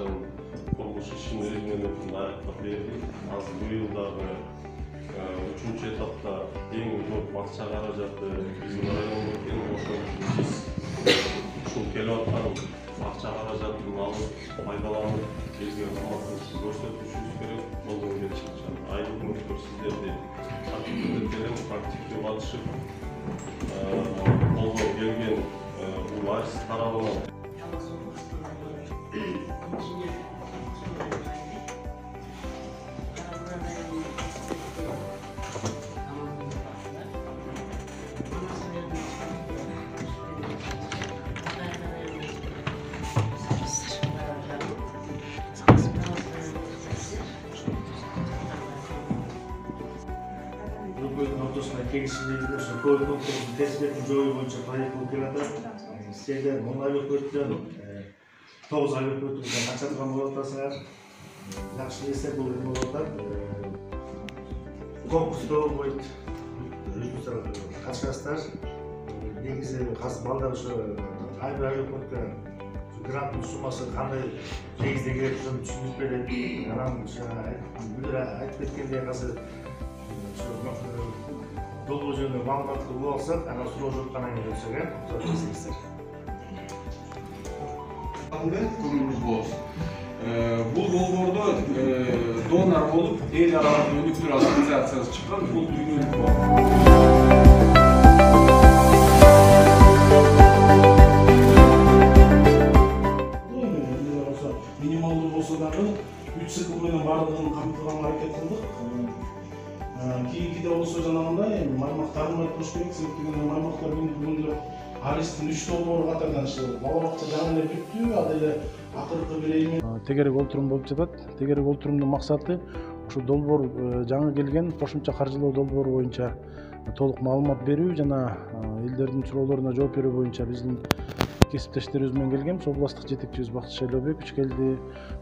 акчанын курулуш ишин өз менен аяктап бердик. Азыр быйыл дагы 3-этапта эң көп акча каражаты биздин районго экен. Ошол биз ушул келип аткан акча каражатын алып пайдаланып элге кызматыбызды көрсөтүшүбүз керек. Колдон келишинче айыл өкмөттөр сиздерди активдүү катышып колдон келген бул арыз тарабынан ортосунда келишимдеги ошо көлүк комплекстин терсбетин жою боюнча проект болуп келатат. Силер Муңай өкмөттөн 9 ай өкмөтүбүздөн акча турган болуп атасыңар. Жакшы нерсе бул эме болуп атат. Конкурсто будет катышасыздар. Негизи азыр балдар ошо ай бир өкмөткө гранттын суммасы кандай негизде керек ошону түшүндүрүп берет. Анан бүлөр айтып кеткендей азыр долбоор жөнүндө маалыматты угуп алсак, анан суроо жаткандан кийин өтсөк, көрсөтөсүздөр. Көңүлүңүз болсун. Бул долбоордо донор болуп, эл аралык өнүктүрүү ассоциациясы чыккан, бул дүйнөлүк минималдуу болсо дагы 3 цикл менен баардыгын камтыганга аракет кылдык. Кийинкиде болсо жанагындай маймак тарылмай туруш керек, себеби маймактар бүгүнкү аристин 3 долбоору катардан иштелет. Бала бакча жаңы эле бүттү, ал эле акыркы бир эми тегерек олтурум болуп жатат. Тегерек олтурумдун максаты ушул долбоор жаңы келген кошумча каржылоо долбоору боюнча толук маалымат берүү жана элдердин суроолоруна жооп берүү боюнча биздин кесиптештерибиз менен келгенбиз. Областтык жетекчибиз Бактыш Элебекович келди,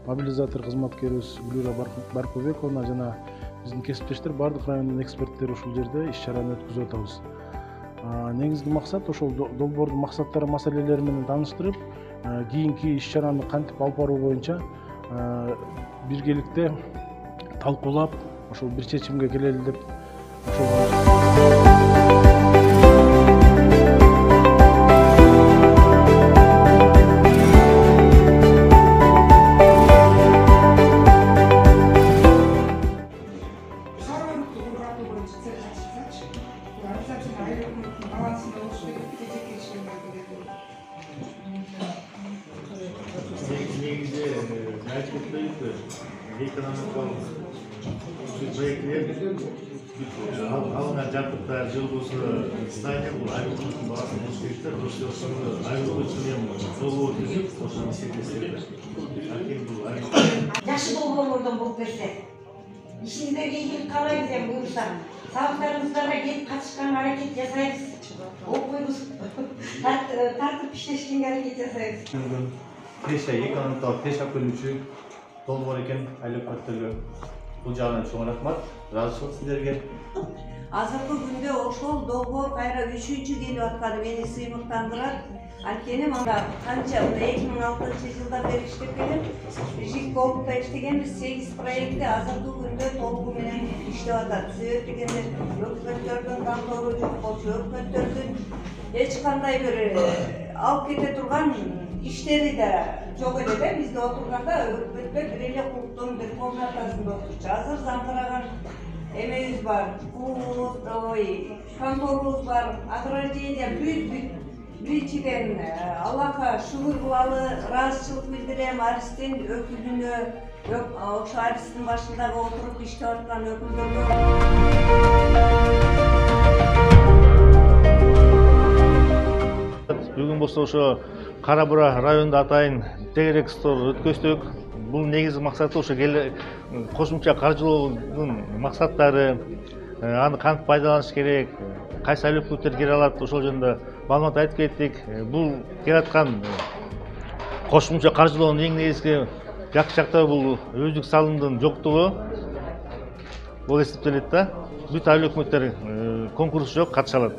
мобилизатор кызматкерибиз Гүлүра Баркубековна жана биздин кесиптештер, бардык райондун эксперттери ушул жерде иш-чараны өткүзүп атабыз. Негизги максат ошол долбоордун максаттары, маселелери менен тааныштырып, кийинки иш-чараны кантип алып баруу боюнча биргеликте талкуулап, ошол бир чечимге келели деп негизде айтып кетпейик, экономикалык проекттер алынган жабдыктар жылгуусу здание бул айылдын баасын болуш керектер. Ошондо айылдын ичинен долбоор түзүп, ошону эсептесек. Жакшы долбоорлордон болуп берсе, ишиңиздерге ийгилик каалайбыз эми буюрса. Сабактарыңыздарга келип катышканга аракет жасайбыз. Окуйбуз, тартып иштешкенге аракет жасайбыз. Экономикалык тез көрүнүшү долбоор экен айыл өкмөттөргө. Бул жагынан чоң рахмат. Ыраазычылык сиздерге. Азыркы күндө ошол долбоор кайра 3-чү келип атканы мени сыймыктандырат. Анткени мында канча 2006-жылда бери иштеп келем. ЖИК-колукта иштегенбиз, 8 проектти азыркы күндө толугу менен иштеп атат. Себеп дегенде өкмөттөрдүн кантоору жок болчу, өкмөттөрдүн эч кандай бир алып кете турган иштери да жок эле да. Бизде отурганда өкмөттөр бир эле кулуктун бир комнатасында отурчу. Азыр замтыраган эмебиз бар, конторубуз бар, ограждение биринчиден Аллахка шүгүр кылалы, ыраазычылык билдирем Аристин өкүлүнө, ошо Аристин башындагы отуруп иштеп аткан өкүлдөргө. Бүгүн болсо ошо Кара Бура районунда атайын тегерек стол өткөздүк. Бул негизги максаты ошо кошумча каржылоонун максаттары, аны кантип пайдаланыш керек, кайсы айыл өкмөттөр келе алат, ошол жөнүндө маалымат айтып кеттик. Бул келаткан кошумча каржылоонун эң негизги жакшы жактары бул өздүк салымдын жоктугу болуп эсептелет да. Бүт айыл өкмөттөр конкурс жок, катыша алат.